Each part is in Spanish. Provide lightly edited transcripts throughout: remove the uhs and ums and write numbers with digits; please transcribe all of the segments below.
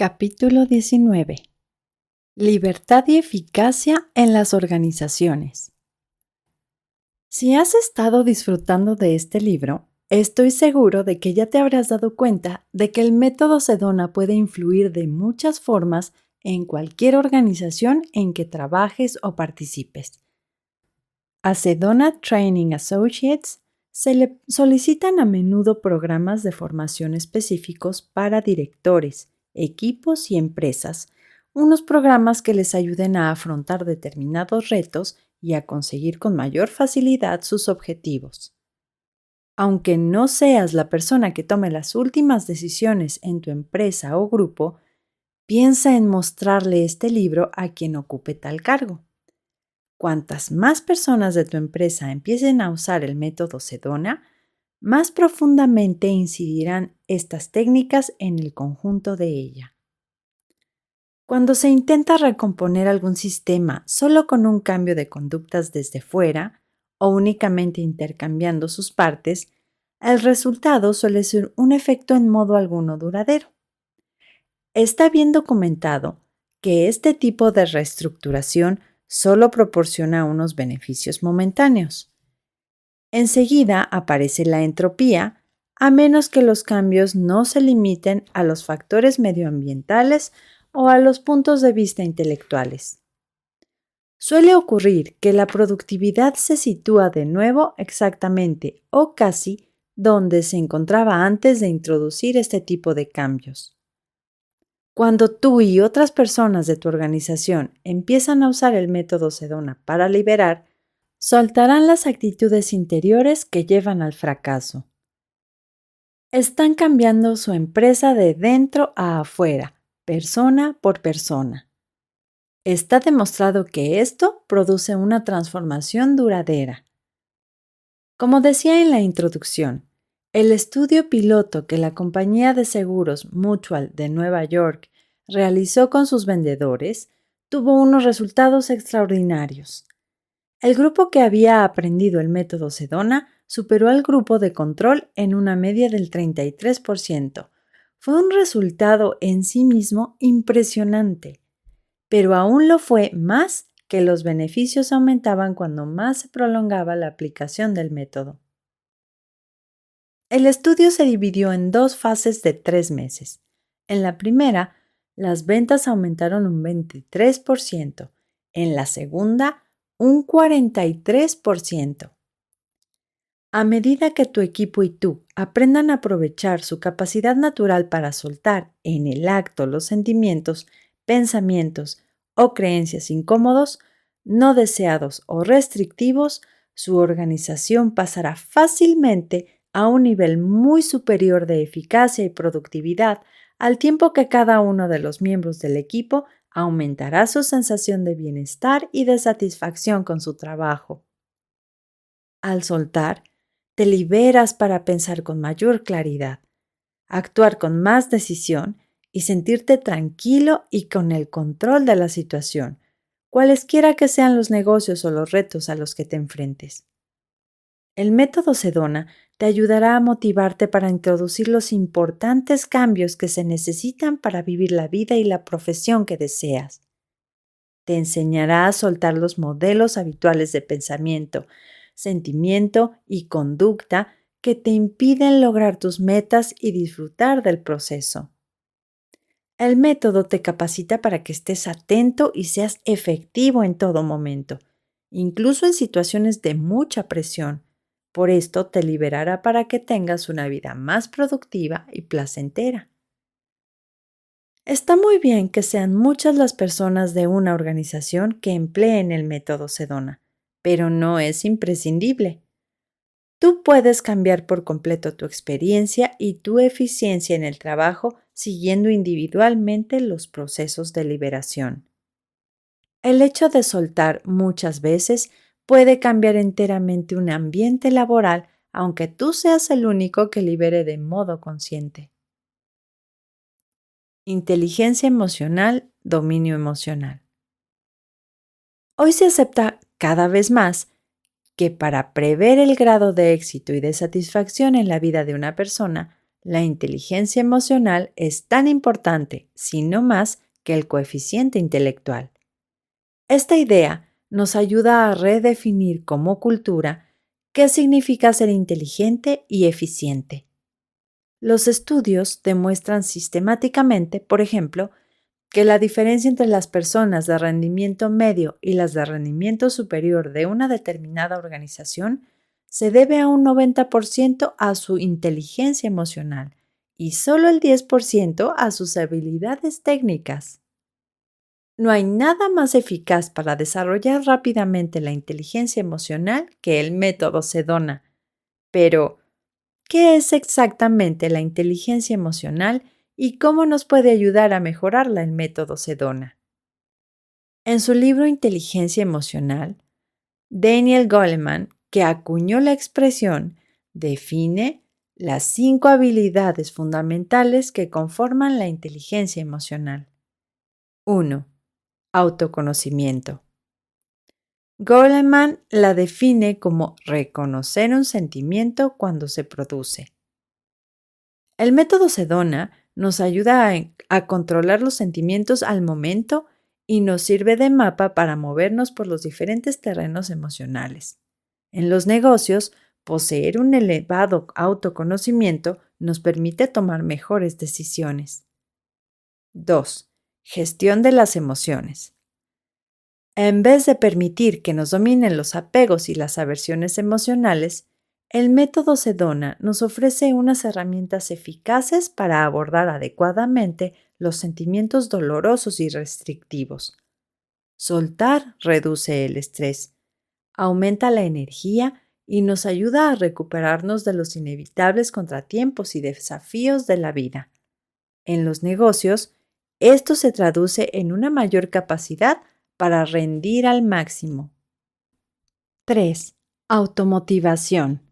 Capítulo 19. Libertad y eficacia en las organizaciones. Si has estado disfrutando de este libro, estoy seguro de que ya te habrás dado cuenta de que el método Sedona puede influir de muchas formas en cualquier organización en que trabajes o participes. A Sedona Training Associates se le solicitan a menudo programas de formación específicos para directores, equipos y empresas, unos programas que les ayuden a afrontar determinados retos y a conseguir con mayor facilidad sus objetivos. Aunque no seas la persona que tome las últimas decisiones en tu empresa o grupo, piensa en mostrarle este libro a quien ocupe tal cargo. Cuantas más personas de tu empresa empiecen a usar el método Sedona, más profundamente incidirán estas técnicas en el conjunto de ella. Cuando se intenta recomponer algún sistema solo con un cambio de conductas desde fuera o únicamente intercambiando sus partes, el resultado suele ser un efecto en modo alguno duradero. Está bien documentado que este tipo de reestructuración solo proporciona unos beneficios momentáneos. Enseguida aparece la entropía, a menos que los cambios no se limiten a los factores medioambientales o a los puntos de vista intelectuales. Suele ocurrir que la productividad se sitúa de nuevo exactamente o casi donde se encontraba antes de introducir este tipo de cambios. Cuando tú y otras personas de tu organización empiezan a usar el método Sedona para liberar, soltarán las actitudes interiores que llevan al fracaso. Están cambiando su empresa de dentro a afuera, persona por persona. Está demostrado que esto produce una transformación duradera. Como decía en la introducción, el estudio piloto que la compañía de seguros Mutual de Nueva York realizó con sus vendedores tuvo unos resultados extraordinarios. El grupo que había aprendido el método Sedona superó al grupo de control en una media del 33%. Fue un resultado en sí mismo impresionante, pero aún lo fue más que los beneficios aumentaban cuando más se prolongaba la aplicación del método. El estudio se dividió en dos fases de 3 meses. En la primera, las ventas aumentaron un 23%. En la segunda, un 43%. A medida que tu equipo y tú aprendan a aprovechar su capacidad natural para soltar en el acto los sentimientos, pensamientos o creencias incómodos, no deseados o restrictivos, su organización pasará fácilmente a un nivel muy superior de eficacia y productividad, al tiempo que cada uno de los miembros del equipo aumentará su sensación de bienestar y de satisfacción con su trabajo. Al soltar, te liberas para pensar con mayor claridad, actuar con más decisión y sentirte tranquilo y con el control de la situación, cualesquiera que sean los negocios o los retos a los que te enfrentes. El método Sedona te ayudará a motivarte para introducir los importantes cambios que se necesitan para vivir la vida y la profesión que deseas. Te enseñará a soltar los modelos habituales de pensamiento, sentimiento y conducta que te impiden lograr tus metas y disfrutar del proceso. El método te capacita para que estés atento y seas efectivo en todo momento, incluso en situaciones de mucha presión. Por esto te liberará para que tengas una vida más productiva y placentera. Está muy bien que sean muchas las personas de una organización que empleen el método Sedona, pero no es imprescindible. Tú puedes cambiar por completo tu experiencia y tu eficiencia en el trabajo siguiendo individualmente los procesos de liberación. El hecho de soltar muchas veces puede cambiar enteramente un ambiente laboral, aunque tú seas el único que libere de modo consciente. Inteligencia emocional, dominio emocional. Hoy se acepta cada vez más que para prever el grado de éxito y de satisfacción en la vida de una persona, la inteligencia emocional es tan importante, si no más, que el coeficiente intelectual. Esta idea nos ayuda a redefinir como cultura qué significa ser inteligente y eficiente. Los estudios demuestran sistemáticamente, por ejemplo, que la diferencia entre las personas de rendimiento medio y las de rendimiento superior de una determinada organización se debe a un 90% a su inteligencia emocional y solo el 10% a sus habilidades técnicas. No hay nada más eficaz para desarrollar rápidamente la inteligencia emocional que el método Sedona. Pero, ¿qué es exactamente la inteligencia emocional y cómo nos puede ayudar a mejorarla el método Sedona? En su libro Inteligencia Emocional, Daniel Goleman, que acuñó la expresión, define las 5 habilidades fundamentales que conforman la inteligencia emocional. 1. Autoconocimiento. Goleman la define como reconocer un sentimiento cuando se produce. El método Sedona nos ayuda a controlar los sentimientos al momento y nos sirve de mapa para movernos por los diferentes terrenos emocionales. En los negocios, poseer un elevado autoconocimiento nos permite tomar mejores decisiones. 2. Gestión de las emociones. En vez de permitir que nos dominen los apegos y las aversiones emocionales, el método Sedona nos ofrece unas herramientas eficaces para abordar adecuadamente los sentimientos dolorosos y restrictivos. Soltar reduce el estrés, aumenta la energía y nos ayuda a recuperarnos de los inevitables contratiempos y desafíos de la vida. En los negocios, esto se traduce en una mayor capacidad para rendir al máximo. 3. Automotivación.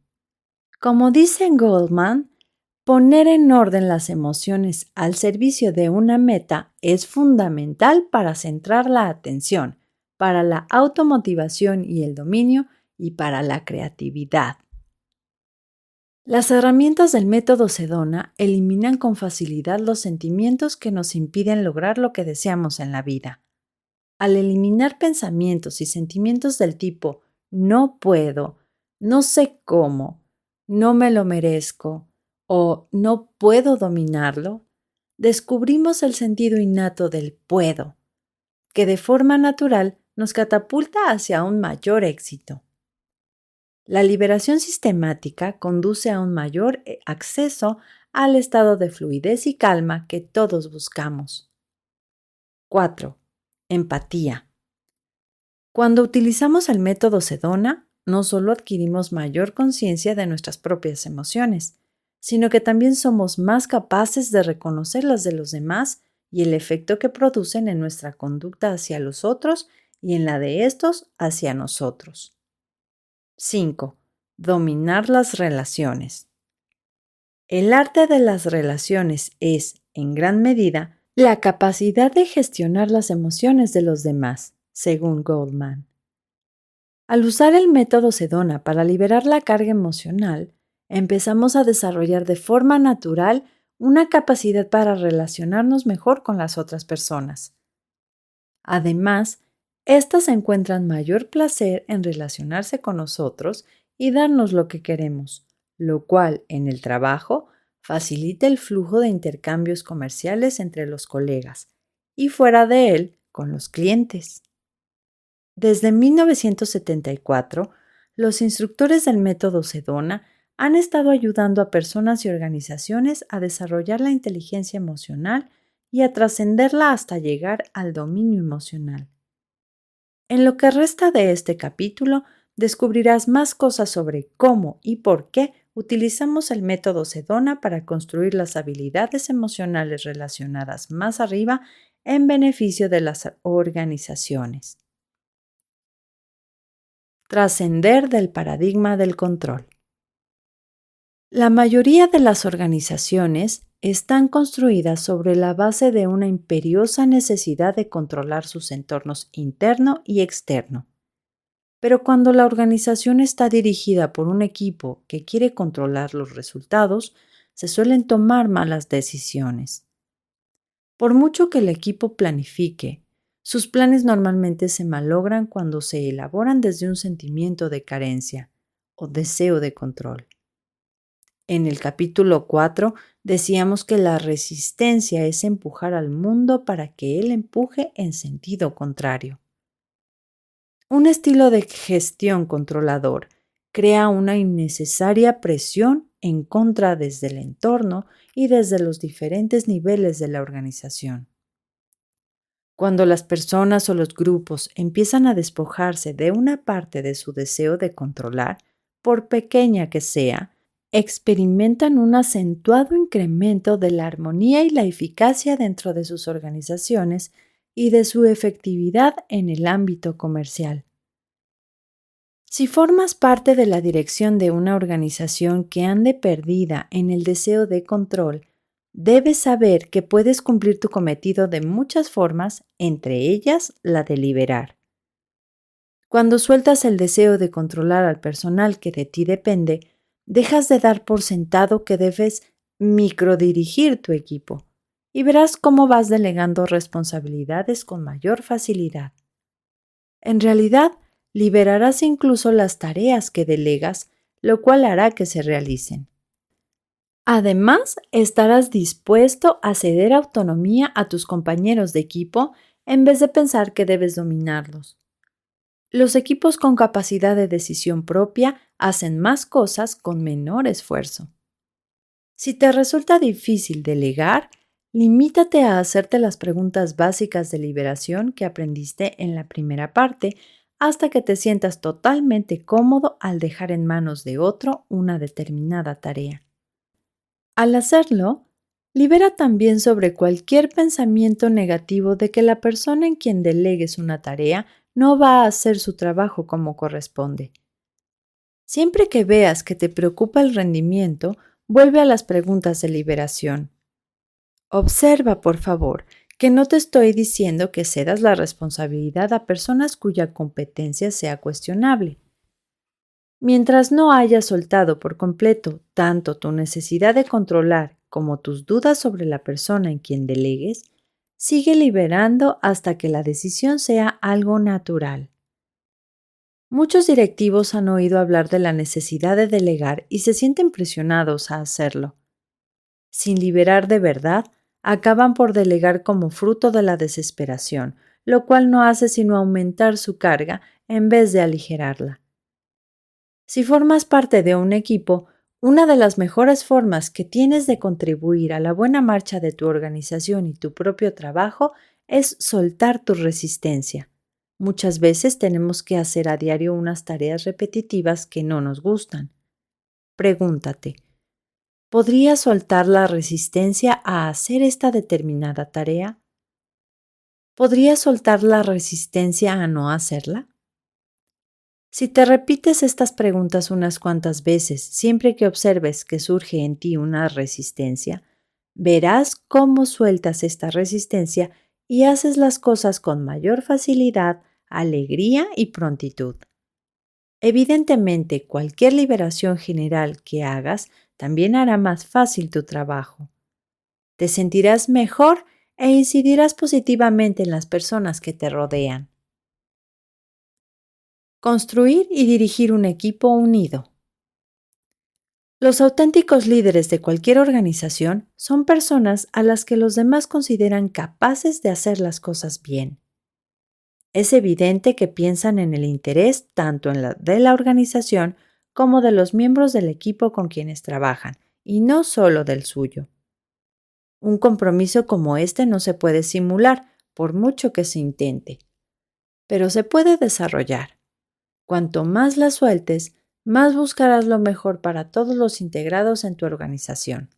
Como dice Goldman, poner en orden las emociones al servicio de una meta es fundamental para centrar la atención, para la automotivación y el dominio y para la creatividad. Las herramientas del método Sedona eliminan con facilidad los sentimientos que nos impiden lograr lo que deseamos en la vida. Al eliminar pensamientos y sentimientos del tipo no puedo, no sé cómo, no me lo merezco o no puedo dominarlo, descubrimos el sentido innato del puedo, que de forma natural nos catapulta hacia un mayor éxito. La liberación sistemática conduce a un mayor acceso al estado de fluidez y calma que todos buscamos. 4. Empatía. Cuando utilizamos el método Sedona, no solo adquirimos mayor conciencia de nuestras propias emociones, sino que también somos más capaces de reconocer las de los demás y el efecto que producen en nuestra conducta hacia los otros y en la de estos hacia nosotros. 5. Dominar las relaciones. El arte de las relaciones es, en gran medida, la capacidad de gestionar las emociones de los demás, según Goldman. Al usar el método Sedona para liberar la carga emocional, empezamos a desarrollar de forma natural una capacidad para relacionarnos mejor con las otras personas. Además, éstas encuentran mayor placer en relacionarse con nosotros y darnos lo que queremos, lo cual, en el trabajo, facilita el flujo de intercambios comerciales entre los colegas y fuera de él, con los clientes. Desde 1974, los instructores del método Sedona han estado ayudando a personas y organizaciones a desarrollar la inteligencia emocional y a trascenderla hasta llegar al dominio emocional. En lo que resta de este capítulo, descubrirás más cosas sobre cómo y por qué utilizamos el método Sedona para construir las habilidades emocionales relacionadas más arriba en beneficio de las organizaciones. Trascender del paradigma del control. La mayoría de las organizaciones están construidas sobre la base de una imperiosa necesidad de controlar sus entornos interno y externo. Pero cuando la organización está dirigida por un equipo que quiere controlar los resultados, se suelen tomar malas decisiones. Por mucho que el equipo planifique, sus planes normalmente se malogran cuando se elaboran desde un sentimiento de carencia o deseo de control. En el capítulo 4 decíamos que la resistencia es empujar al mundo para que él empuje en sentido contrario. Un estilo de gestión controlador crea una innecesaria presión en contra desde el entorno y desde los diferentes niveles de la organización. Cuando las personas o los grupos empiezan a despojarse de una parte de su deseo de controlar, por pequeña que sea, experimentan un acentuado incremento de la armonía y la eficacia dentro de sus organizaciones y de su efectividad en el ámbito comercial. Si formas parte de la dirección de una organización que ande perdida en el deseo de control, debes saber que puedes cumplir tu cometido de muchas formas, entre ellas la de liderar. Cuando sueltas el deseo de controlar al personal que de ti depende, dejas de dar por sentado que debes microdirigir tu equipo y verás cómo vas delegando responsabilidades con mayor facilidad. En realidad, liberarás incluso las tareas que delegas, lo cual hará que se realicen. Además, estarás dispuesto a ceder autonomía a tus compañeros de equipo en vez de pensar que debes dominarlos. Los equipos con capacidad de decisión propia hacen más cosas con menor esfuerzo. Si te resulta difícil delegar, limítate a hacerte las preguntas básicas de liberación que aprendiste en la primera parte hasta que te sientas totalmente cómodo al dejar en manos de otro una determinada tarea. Al hacerlo, libera también sobre cualquier pensamiento negativo de que la persona en quien delegues una tarea no va a hacer su trabajo como corresponde. Siempre que veas que te preocupa el rendimiento, vuelve a las preguntas de liberación. Observa, por favor, que no te estoy diciendo que cedas la responsabilidad a personas cuya competencia sea cuestionable. Mientras no hayas soltado por completo tanto tu necesidad de controlar como tus dudas sobre la persona en quien delegues, sigue liberando hasta que la decisión sea algo natural. Muchos directivos han oído hablar de la necesidad de delegar y se sienten presionados a hacerlo. Sin liberar de verdad, acaban por delegar como fruto de la desesperación, lo cual no hace sino aumentar su carga en vez de aligerarla. Si formas parte de un equipo, una de las mejores formas que tienes de contribuir a la buena marcha de tu organización y tu propio trabajo es soltar tu resistencia. Muchas veces tenemos que hacer a diario unas tareas repetitivas que no nos gustan. Pregúntate, ¿podría soltar la resistencia a hacer esta determinada tarea? ¿Podría soltar la resistencia a no hacerla? Si te repites estas preguntas unas cuantas veces, siempre que observes que surge en ti una resistencia, verás cómo sueltas esta resistencia y haces las cosas con mayor facilidad, alegría y prontitud. Evidentemente, cualquier liberación general que hagas también hará más fácil tu trabajo. Te sentirás mejor e incidirás positivamente en las personas que te rodean. Construir y dirigir un equipo unido. Los auténticos líderes de cualquier organización son personas a las que los demás consideran capaces de hacer las cosas bien. Es evidente que piensan en el interés tanto de la organización como de los miembros del equipo con quienes trabajan, y no solo del suyo. Un compromiso como este no se puede simular, por mucho que se intente, pero se puede desarrollar. Cuanto más la sueltes, más buscarás lo mejor para todos los integrados en tu organización.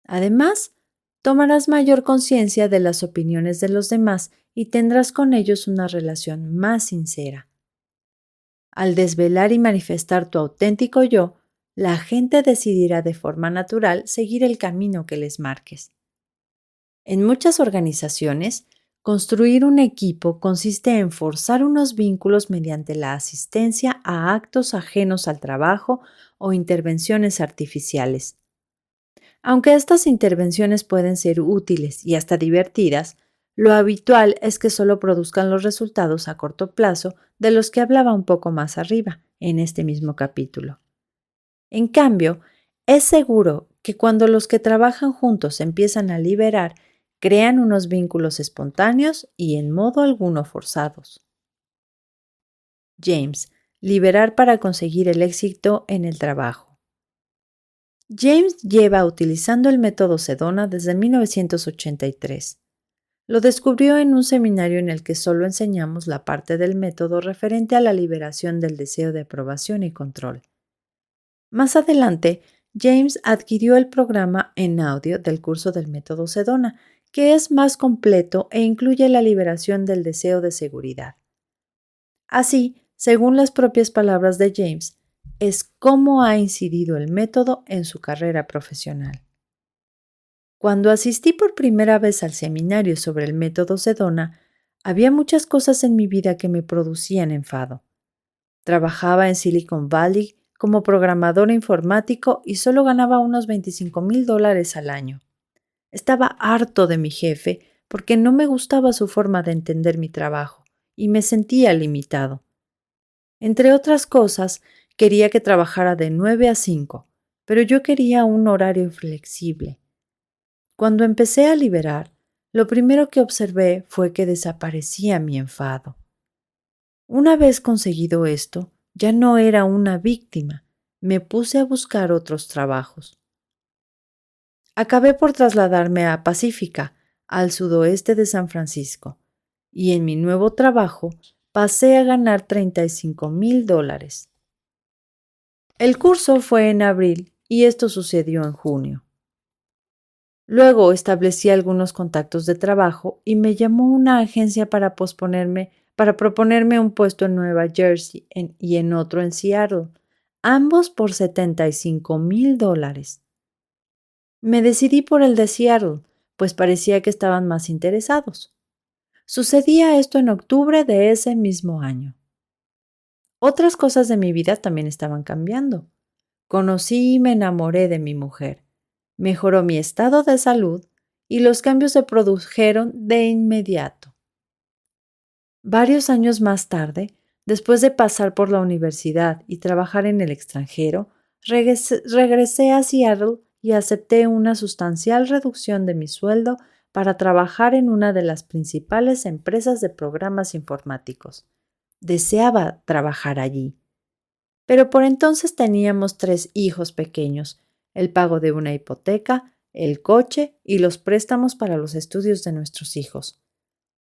Además, tomarás mayor conciencia de las opiniones de los demás y tendrás con ellos una relación más sincera. Al desvelar y manifestar tu auténtico yo, la gente decidirá de forma natural seguir el camino que les marques. En muchas organizaciones, construir un equipo consiste en forzar unos vínculos mediante la asistencia a actos ajenos al trabajo o intervenciones artificiales. Aunque estas intervenciones pueden ser útiles y hasta divertidas, lo habitual es que solo produzcan los resultados a corto plazo de los que hablaba un poco más arriba, en este mismo capítulo. En cambio, es seguro que cuando los que trabajan juntos empiezan a liberar, crean unos vínculos espontáneos y en modo alguno forzados. James, liberar para conseguir el éxito en el trabajo. James lleva utilizando el método Sedona desde 1983. Lo descubrió en un seminario en el que solo enseñamos la parte del método referente a la liberación del deseo de aprobación y control. Más adelante, James adquirió el programa en audio del curso del método Sedona, que es más completo e incluye la liberación del deseo de seguridad. Así, según las propias palabras de James, es cómo ha incidido el método en su carrera profesional. Cuando asistí por primera vez al seminario sobre el método Sedona, había muchas cosas en mi vida que me producían enfado. Trabajaba en Silicon Valley como programador informático y solo ganaba unos $25,000 al año. Estaba harto de mi jefe porque no me gustaba su forma de entender mi trabajo y me sentía limitado. Entre otras cosas, quería que trabajara de 9 a 5, pero yo quería un horario flexible. Cuando empecé a liberar, lo primero que observé fue que desaparecía mi enfado. Una vez conseguido esto, ya no era una víctima, me puse a buscar otros trabajos. Acabé por trasladarme a Pacífica, al sudoeste de San Francisco, y en mi nuevo trabajo pasé a ganar $35,000. El curso fue en abril y esto sucedió en junio. Luego establecí algunos contactos de trabajo y me llamó una agencia para proponerme un puesto en Nueva Jersey y en otro en Seattle, ambos por $75,000. Me decidí por el de Seattle, pues parecía que estaban más interesados. Sucedía esto en octubre de ese mismo año. Otras cosas de mi vida también estaban cambiando. Conocí y me enamoré de mi mujer. Mejoró mi estado de salud y los cambios se produjeron de inmediato. Varios años más tarde, después de pasar por la universidad y trabajar en el extranjero, regresé a Seattle y acepté una sustancial reducción de mi sueldo para trabajar en una de las principales empresas de programas informáticos. Deseaba trabajar allí. Pero por entonces teníamos 3 hijos pequeños, el pago de una hipoteca, el coche y los préstamos para los estudios de nuestros hijos.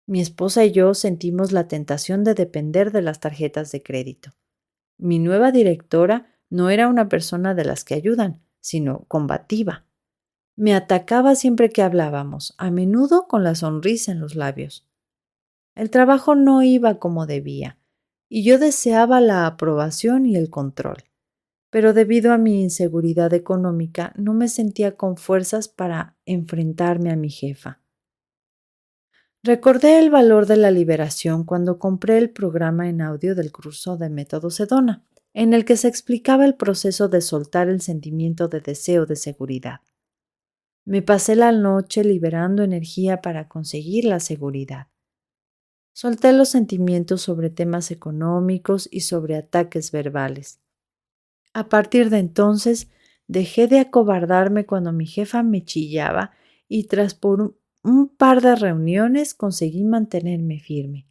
Mi esposa y yo sentimos la tentación de depender de las tarjetas de crédito. Mi nueva directora no era una persona de las que ayudan, sino combativa. Me atacaba siempre que hablábamos, a menudo con la sonrisa en los labios. El trabajo no iba como debía, y yo deseaba la aprobación y el control. Pero debido a mi inseguridad económica, no me sentía con fuerzas para enfrentarme a mi jefa. Recordé el valor de la liberación cuando compré el programa en audio del curso de Método Sedona, en el que se explicaba el proceso de soltar el sentimiento de deseo de seguridad. Me pasé la noche liberando energía para conseguir la seguridad. Solté los sentimientos sobre temas económicos y sobre ataques verbales. A partir de entonces, dejé de acobardarme cuando mi jefa me chillaba y tras por un par de reuniones conseguí mantenerme firme.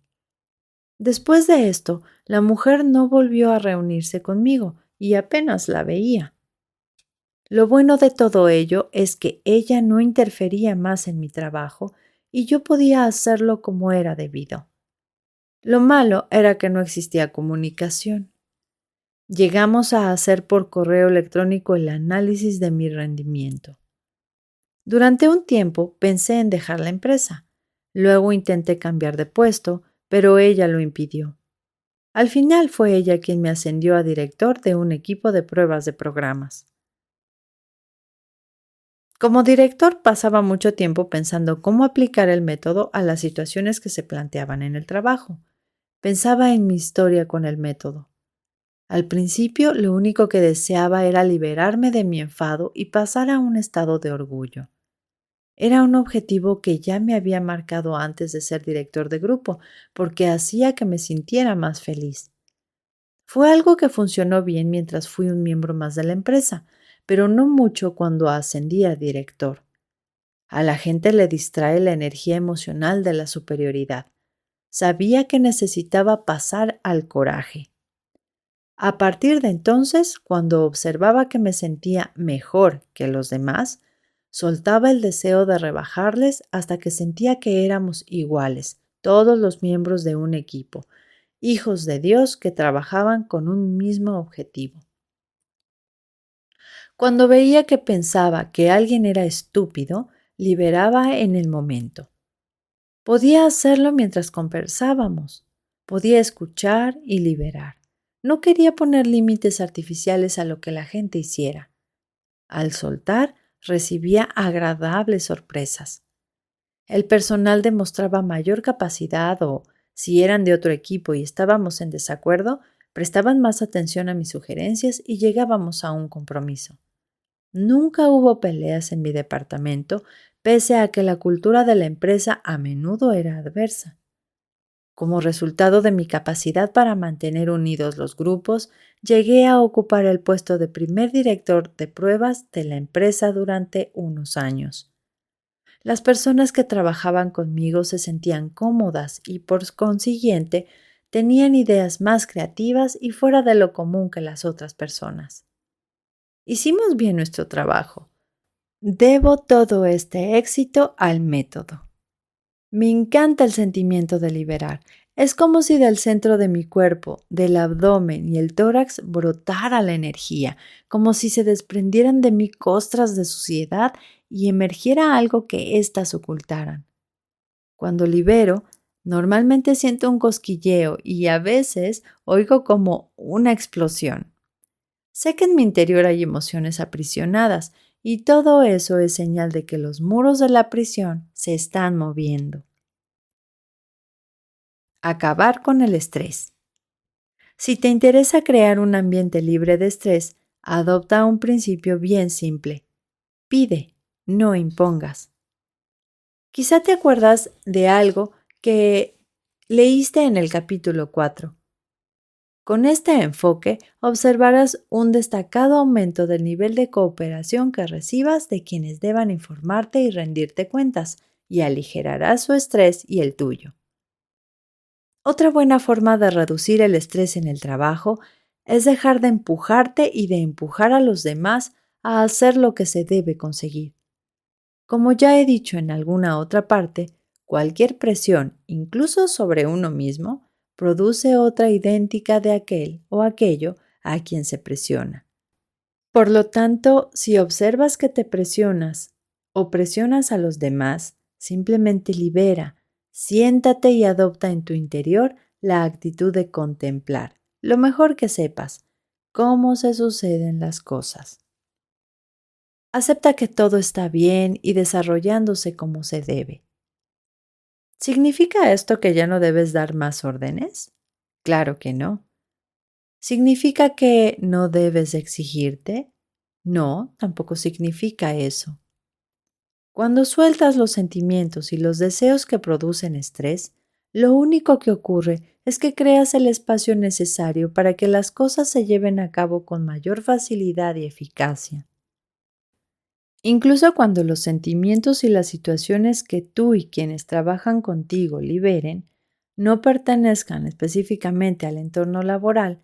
Después de esto, la mujer no volvió a reunirse conmigo y apenas la veía. Lo bueno de todo ello es que ella no interfería más en mi trabajo y yo podía hacerlo como era debido. Lo malo era que no existía comunicación. Llegamos a hacer por correo electrónico el análisis de mi rendimiento. Durante un tiempo pensé en dejar la empresa. Luego intenté cambiar de puesto, pero ella lo impidió. Al final fue ella quien me ascendió a director de un equipo de pruebas de programas. Como director pasaba mucho tiempo pensando cómo aplicar el método a las situaciones que se planteaban en el trabajo. Pensaba en mi historia con el método. Al principio, lo único que deseaba era liberarme de mi enfado y pasar a un estado de orgullo. Era un objetivo que ya me había marcado antes de ser director de grupo, porque hacía que me sintiera más feliz. Fue algo que funcionó bien mientras fui un miembro más de la empresa, pero no mucho cuando ascendí a director. A la gente le distrae la energía emocional de la superioridad. Sabía que necesitaba pasar al coraje. A partir de entonces, cuando observaba que me sentía mejor que los demás, soltaba el deseo de rebajarles hasta que sentía que éramos iguales, todos los miembros de un equipo, hijos de Dios que trabajaban con un mismo objetivo. Cuando veía que pensaba que alguien era estúpido, liberaba en el momento. Podía hacerlo mientras conversábamos. Podía escuchar y liberar. No quería poner límites artificiales a lo que la gente hiciera. Al soltar, recibía agradables sorpresas. El personal demostraba mayor capacidad o, si eran de otro equipo y estábamos en desacuerdo, prestaban más atención a mis sugerencias y llegábamos a un compromiso. Nunca hubo peleas en mi departamento, pese a que la cultura de la empresa a menudo era adversa. Como resultado de mi capacidad para mantener unidos los grupos, llegué a ocupar el puesto de primer director de pruebas de la empresa durante unos años. Las personas que trabajaban conmigo se sentían cómodas y, por consiguiente, tenían ideas más creativas y fuera de lo común que las otras personas. Hicimos bien nuestro trabajo. Debo todo este éxito al método. Me encanta el sentimiento de liberar. Es como si del centro de mi cuerpo, del abdomen y el tórax brotara la energía, como si se desprendieran de mí costras de suciedad y emergiera algo que éstas ocultaran. Cuando libero, normalmente siento un cosquilleo y a veces oigo como una explosión. Sé que en mi interior hay emociones aprisionadas y todo eso es señal de que los muros de la prisión se están moviendo. Acabar con el estrés. Si te interesa crear un ambiente libre de estrés, adopta un principio bien simple. Pide, no impongas. Quizá te acuerdas de algo que leíste en el capítulo 4. Con este enfoque, observarás un destacado aumento del nivel de cooperación que recibas de quienes deban informarte y rendirte cuentas, y aligerarás su estrés y el tuyo. Otra buena forma de reducir el estrés en el trabajo es dejar de empujarte y de empujar a los demás a hacer lo que se debe conseguir. Como ya he dicho en alguna otra parte, cualquier presión, incluso sobre uno mismo, produce otra idéntica de aquel o aquello a quien se presiona. Por lo tanto, si observas que te presionas o presionas a los demás, simplemente libera, siéntate y adopta en tu interior la actitud de contemplar, lo mejor que sepas, cómo se suceden las cosas. Acepta que todo está bien y desarrollándose como se debe. ¿Significa esto que ya no debes dar más órdenes? Claro que no. ¿Significa que no debes exigirte? No, tampoco significa eso. Cuando sueltas los sentimientos y los deseos que producen estrés, lo único que ocurre es que creas el espacio necesario para que las cosas se lleven a cabo con mayor facilidad y eficacia. Incluso cuando los sentimientos y las situaciones que tú y quienes trabajan contigo liberen no pertenezcan específicamente al entorno laboral,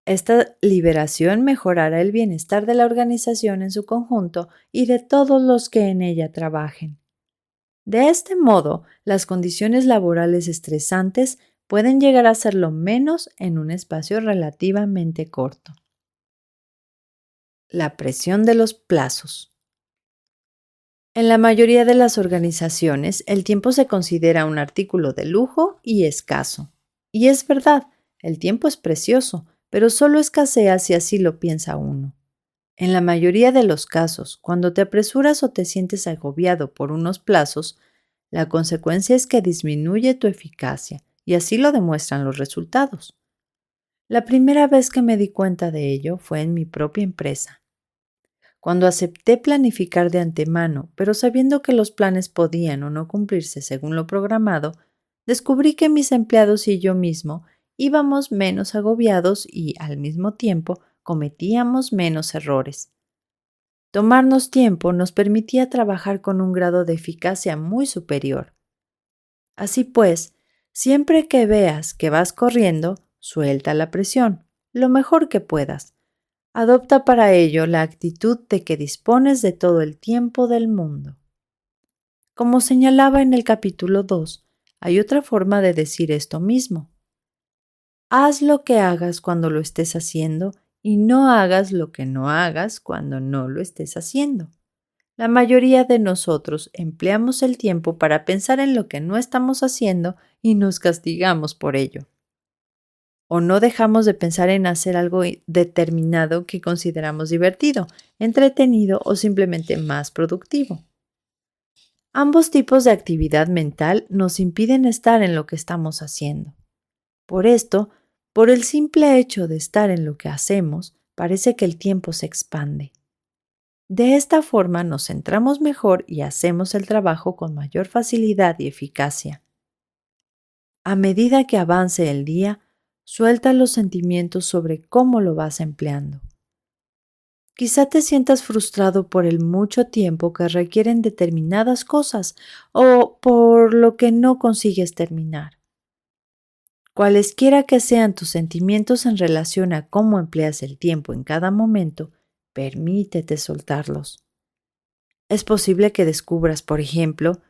esta liberación mejorará el bienestar de la organización en su conjunto y de todos los que en ella trabajen. De este modo, las condiciones laborales estresantes pueden llegar a ser lo menos en un espacio relativamente corto. La presión de los plazos. En la mayoría de las organizaciones, el tiempo se considera un artículo de lujo y escaso. Y es verdad, el tiempo es precioso, pero solo escasea si así lo piensa uno. En la mayoría de los casos, cuando te apresuras o te sientes agobiado por unos plazos, la consecuencia es que disminuye tu eficacia, y así lo demuestran los resultados. La primera vez que me di cuenta de ello fue en mi propia empresa, cuando acepté planificar de antemano, pero sabiendo que los planes podían o no cumplirse según lo programado, descubrí que mis empleados y yo mismo íbamos menos agobiados y, al mismo tiempo, cometíamos menos errores. Tomarnos tiempo nos permitía trabajar con un grado de eficacia muy superior. Así pues, siempre que veas que vas corriendo, suelta la presión, lo mejor que puedas. Adopta para ello la actitud de que dispones de todo el tiempo del mundo. Como señalaba en el capítulo 2, hay otra forma de decir esto mismo. Haz lo que hagas cuando lo estés haciendo y no hagas lo que no hagas cuando no lo estés haciendo. La mayoría de nosotros empleamos el tiempo para pensar en lo que no estamos haciendo y nos castigamos por ello. O no dejamos de pensar en hacer algo determinado que consideramos divertido, entretenido o simplemente más productivo. Ambos tipos de actividad mental nos impiden estar en lo que estamos haciendo. Por esto, por el simple hecho de estar en lo que hacemos, parece que el tiempo se expande. De esta forma nos centramos mejor y hacemos el trabajo con mayor facilidad y eficacia. A medida que avance el día, suelta los sentimientos sobre cómo lo vas empleando. Quizá te sientas frustrado por el mucho tiempo que requieren determinadas cosas o por lo que no consigues terminar. Cualesquiera que sean tus sentimientos en relación a cómo empleas el tiempo en cada momento, permítete soltarlos. Es posible que descubras, por ejemplo,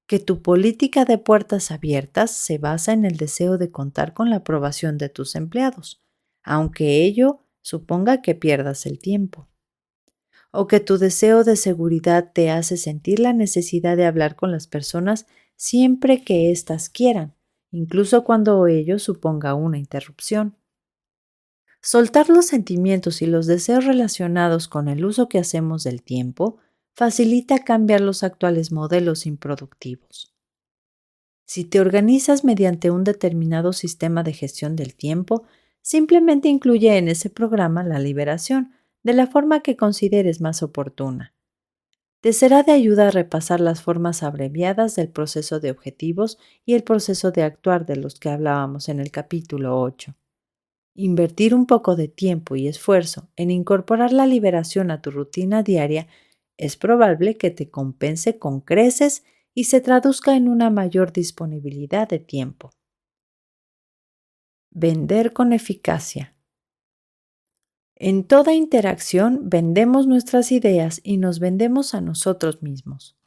que tu política de puertas abiertas se basa en el deseo de contar con la aprobación de tus empleados, aunque ello suponga que pierdas el tiempo. O que tu deseo de seguridad te hace sentir la necesidad de hablar con las personas siempre que éstas quieran, incluso cuando ello suponga una interrupción. Soltar los sentimientos y los deseos relacionados con el uso que hacemos del tiempo facilita cambiar los actuales modelos improductivos. Si te organizas mediante un determinado sistema de gestión del tiempo, simplemente incluye en ese programa la liberación, de la forma que consideres más oportuna. Te será de ayuda a repasar las formas abreviadas del proceso de objetivos y el proceso de actuar de los que hablábamos en el capítulo 8. Invertir un poco de tiempo y esfuerzo en incorporar la liberación a tu rutina diaria es probable que te compense con creces y se traduzca en una mayor disponibilidad de tiempo. Vender con eficacia. En toda interacción vendemos nuestras ideas y nos vendemos a nosotros mismos.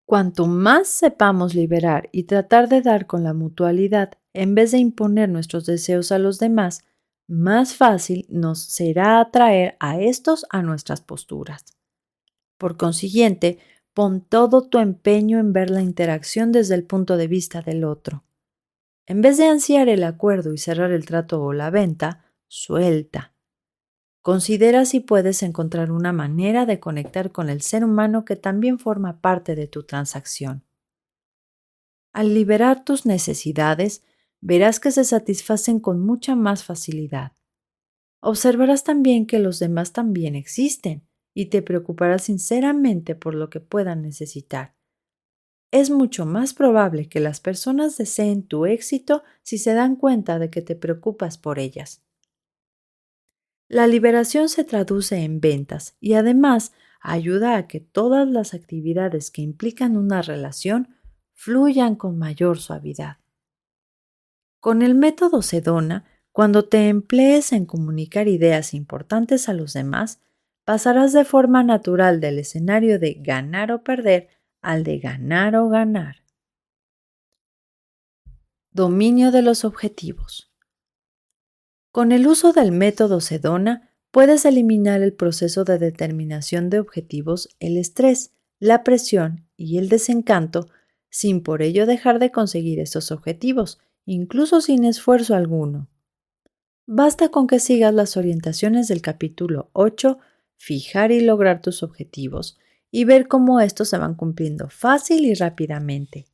Cuanto más sepamos liberar y tratar de dar con la mutualidad en vez de imponer nuestros deseos a los demás, más fácil nos será atraer a estos a nuestras posturas. Por consiguiente, pon todo tu empeño en ver la interacción desde el punto de vista del otro. En vez de ansiar el acuerdo y cerrar el trato o la venta, suelta. Considera si puedes encontrar una manera de conectar con el ser humano que también forma parte de tu transacción. Al liberar tus necesidades, verás que se satisfacen con mucha más facilidad. Observarás también que los demás también existen y te preocuparás sinceramente por lo que puedan necesitar. Es mucho más probable que las personas deseen tu éxito si se dan cuenta de que te preocupas por ellas. La liberación se traduce en ventas y además ayuda a que todas las actividades que implican una relación fluyan con mayor suavidad. Con el método Sedona, cuando te emplees en comunicar ideas importantes a los demás, pasarás de forma natural del escenario de ganar o perder al de ganar o ganar. Dominio de los objetivos. Con el uso del método Sedona, puedes eliminar el proceso de determinación de objetivos, el estrés, la presión y el desencanto, sin por ello dejar de conseguir esos objetivos, incluso sin esfuerzo alguno. Basta con que sigas las orientaciones del capítulo 8, fijar y lograr tus objetivos, y ver cómo estos se van cumpliendo fácil y rápidamente.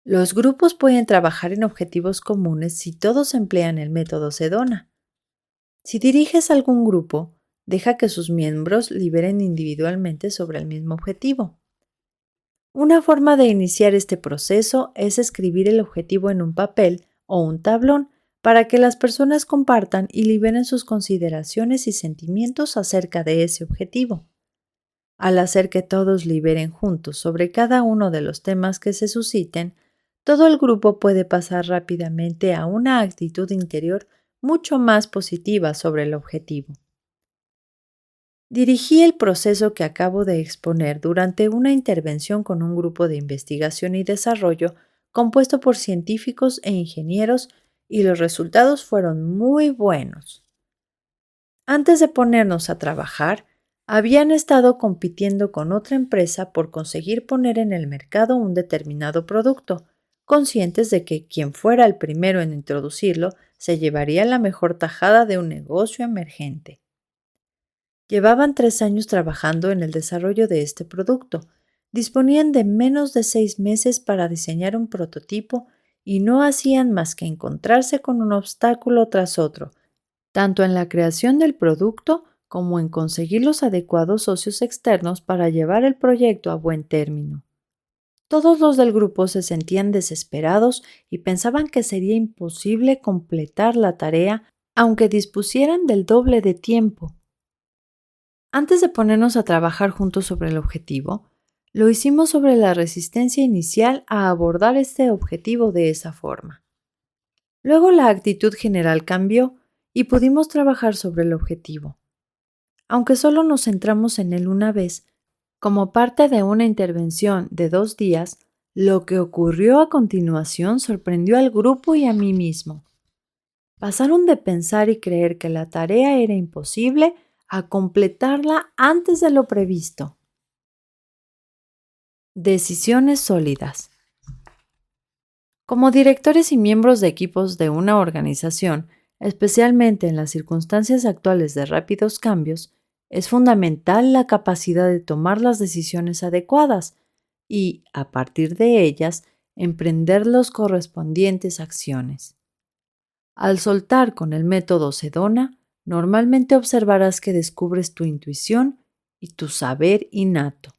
Los grupos pueden trabajar en objetivos comunes si todos emplean el método Sedona. Si diriges algún grupo, deja que sus miembros liberen individualmente sobre el mismo objetivo. Una forma de iniciar este proceso es escribir el objetivo en un papel o un tablón para que las personas compartan y liberen sus consideraciones y sentimientos acerca de ese objetivo. Al hacer que todos liberen juntos sobre cada uno de los temas que se susciten, todo el grupo puede pasar rápidamente a una actitud interior mucho más positiva sobre el objetivo. Dirigí el proceso que acabo de exponer durante una intervención con un grupo de investigación y desarrollo compuesto por científicos e ingenieros y los resultados fueron muy buenos. Antes de ponernos a trabajar, habían estado compitiendo con otra empresa por conseguir poner en el mercado un determinado producto, conscientes de que quien fuera el primero en introducirlo se llevaría la mejor tajada de un negocio emergente. Llevaban 3 años trabajando en el desarrollo de este producto, disponían de menos de 6 meses para diseñar un prototipo y no hacían más que encontrarse con un obstáculo tras otro, tanto en la creación del producto como en conseguir los adecuados socios externos para llevar el proyecto a buen término. Todos los del grupo se sentían desesperados y pensaban que sería imposible completar la tarea aunque dispusieran del doble de tiempo. Antes de ponernos a trabajar juntos sobre el objetivo, lo hicimos sobre la resistencia inicial a abordar este objetivo de esa forma. Luego la actitud general cambió y pudimos trabajar sobre el objetivo. Aunque solo nos centramos en él una vez, como parte de una intervención de 2 días, lo que ocurrió a continuación sorprendió al grupo y a mí mismo. Pasaron de pensar y creer que la tarea era imposible a completarla antes de lo previsto. Decisiones sólidas. Como directores y miembros de equipos de una organización, especialmente en las circunstancias actuales de rápidos cambios, es fundamental la capacidad de tomar las decisiones adecuadas y, a partir de ellas, emprender las correspondientes acciones. Al soltar con el método Sedona, normalmente observarás que descubres tu intuición y tu saber innato.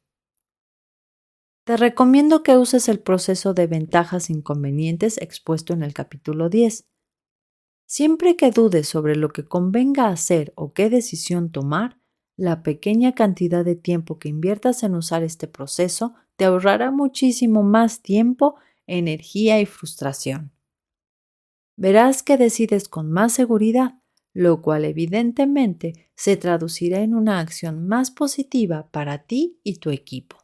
Te recomiendo que uses el proceso de ventajas e inconvenientes expuesto en el capítulo 10. Siempre que dudes sobre lo que convenga hacer o qué decisión tomar, la pequeña cantidad de tiempo que inviertas en usar este proceso te ahorrará muchísimo más tiempo, energía y frustración. Verás que decides con más seguridad, lo cual evidentemente se traducirá en una acción más positiva para ti y tu equipo.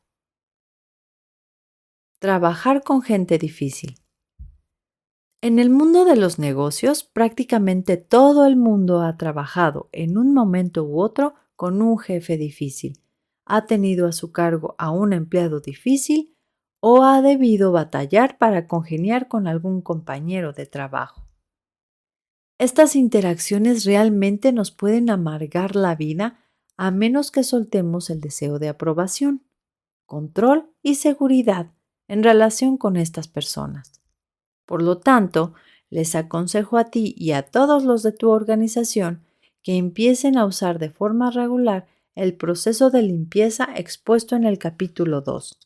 Trabajar con gente difícil. En el mundo de los negocios, prácticamente todo el mundo ha trabajado en un momento u otro con un jefe difícil, ha tenido a su cargo a un empleado difícil o ha debido batallar para congeniar con algún compañero de trabajo. Estas interacciones realmente nos pueden amargar la vida a menos que soltemos el deseo de aprobación, control y seguridad en relación con estas personas. Por lo tanto, les aconsejo a ti y a todos los de tu organización que empiecen a usar de forma regular el proceso de limpieza expuesto en el capítulo 2.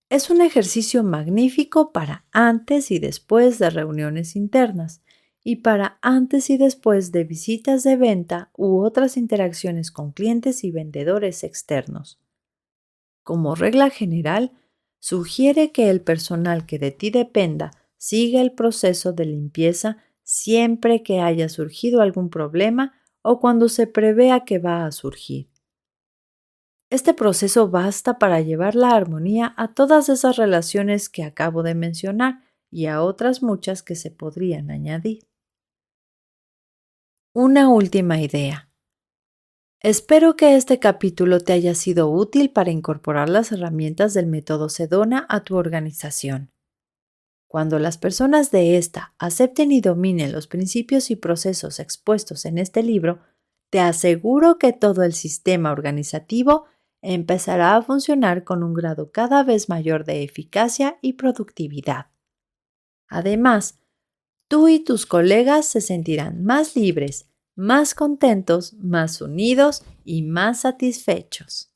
Es un ejercicio magnífico para antes y después de reuniones internas y para antes y después de visitas de venta u otras interacciones con clientes y vendedores externos. Como regla general, sugiere que el personal que de ti dependa siga el proceso de limpieza siempre que haya surgido algún problema o cuando se prevea que va a surgir. Este proceso basta para llevar la armonía a todas esas relaciones que acabo de mencionar y a otras muchas que se podrían añadir. Una última idea. Espero que este capítulo te haya sido útil para incorporar las herramientas del método Sedona a tu organización. Cuando las personas de esta acepten y dominen los principios y procesos expuestos en este libro, te aseguro que todo el sistema organizativo empezará a funcionar con un grado cada vez mayor de eficacia y productividad. Además, tú y tus colegas se sentirán más libres, más contentos, más unidos y más satisfechos.